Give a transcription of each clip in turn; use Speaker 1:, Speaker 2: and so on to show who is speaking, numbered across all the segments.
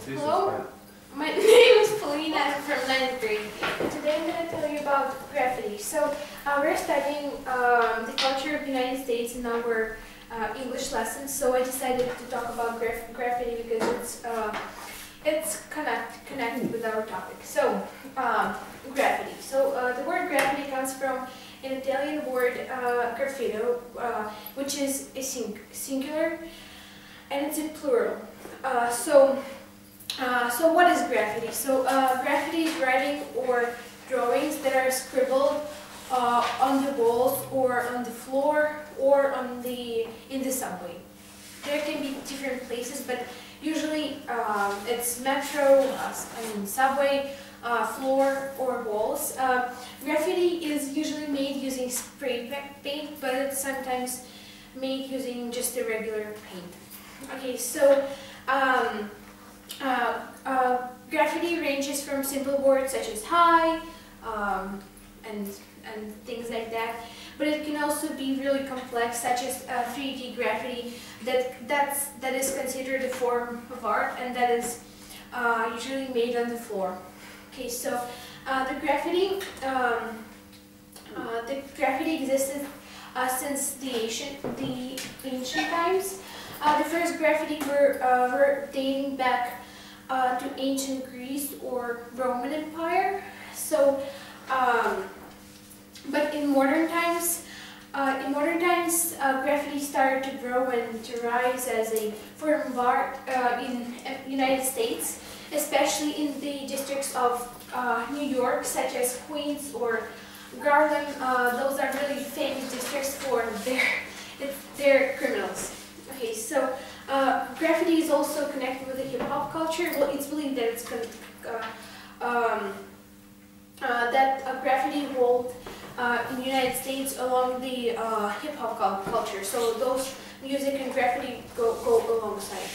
Speaker 1: Hello, my name is Polina. I'm from 9th grade. Today I'm going to tell you about graffiti. So we're studying the culture of the United States in our English lessons. So I decided to talk about graffiti because it's connected with our topic. So graffiti. So the word graffiti comes from an Italian word graffito, which is a singular, and it's in plural. So what is graffiti? So graffiti is writing or drawings that are scribbled on the walls or on the floor or in the subway. There can be different places, but usually it's metro, subway, floor or walls. Graffiti is usually made using spray paint, but it's sometimes made using just a regular paint. Okay, so graffiti ranges from simple words such as hi and things like that, but it can also be really complex, such as 3D graffiti that is considered a form of art and that is usually made on the floor. Okay, so the graffiti existed since the ancient times. The first graffiti were dating back to ancient Greece or Roman Empire. So, but in modern times, graffiti started to grow and to rise as a form of art in United States, especially in the districts of New York, such as Queens or Garland. Those are really famous districts for their criminals. Okay, so graffiti is also connected with the hip-hop culture. Well, it's believed that it's graffiti evolved in the United States along the hip-hop culture. So those music and graffiti go alongside.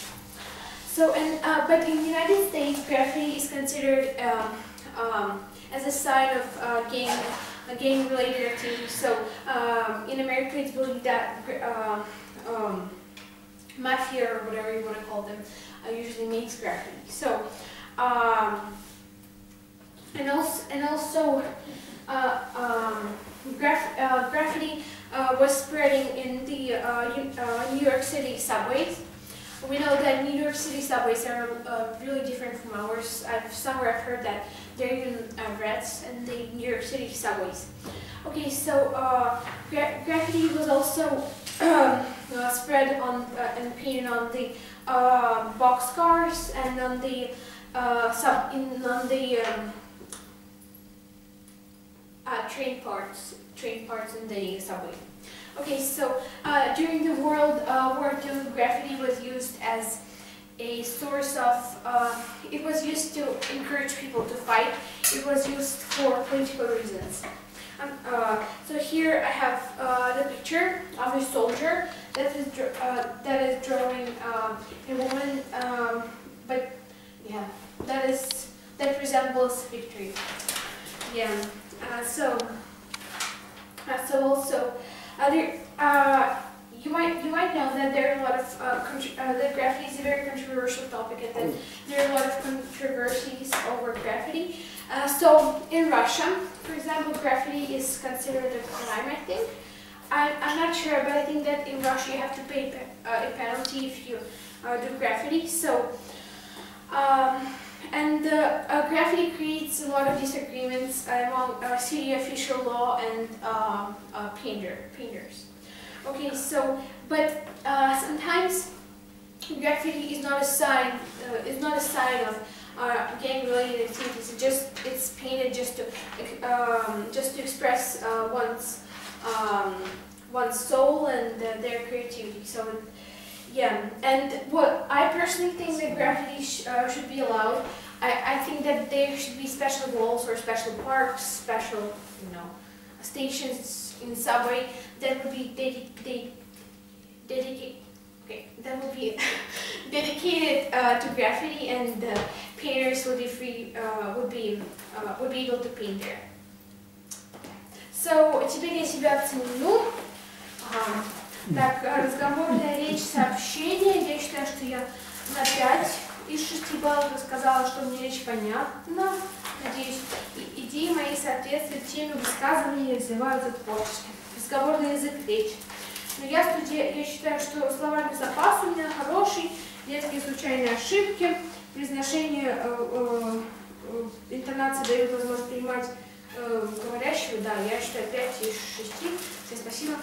Speaker 1: So, but in the United States, graffiti is considered as a sign of gang-related activity. So in America, it's believed that mafia or whatever you want to call them usually makes graffiti. So graffiti was spreading in the New York City subways. We know that New York City subways are really different from ours. Somewhere I've heard that there are even rats in the New York City subways. Okay, so graffiti was also spread on and painted on the boxcars and on the train parts in the subway. Okay, so during the World War II, graffiti was used as a source of, it was used to encourage people to fight. It was used for political reasons. So here I have the picture of a soldier that is drawing a woman, but yeah, that resembles victory. Yeah. So also you might know that there are a lot of that graffiti is a very controversial topic, and that there are a lot of controversies over graffiti. So in Russia, for example, graffiti is considered a crime, I think. I'm not sure, but I think that in Russia you have to pay a penalty if you do graffiti. So graffiti creates a lot of disagreements among city official law and painters. Okay, so but sometimes graffiti is not a sign. Of gang-related activities. It's painted just to express one's soul and their creativity. So yeah, and what I personally think that graffiti should be allowed. I think that there should be special walls or special parks, special stations in subway that would be dedicated to graffiti, and painters would be able to paint there. So теперь я себя оценю. Так, разговорная речь, сообщение. Я считаю, что я на 5 из 6 баллов рассказала, что мне речь понятна. Надеюсь, идеи мои соответствуют теме высказывания и развиваются творчески. Разговорный язык, речь. Но я считаю, что словарный запас у меня хороший, редкие случайные ошибки, произношение интонации дают возможность принимать говорящего. Да, я считаю 5 из 6. Всем спасибо.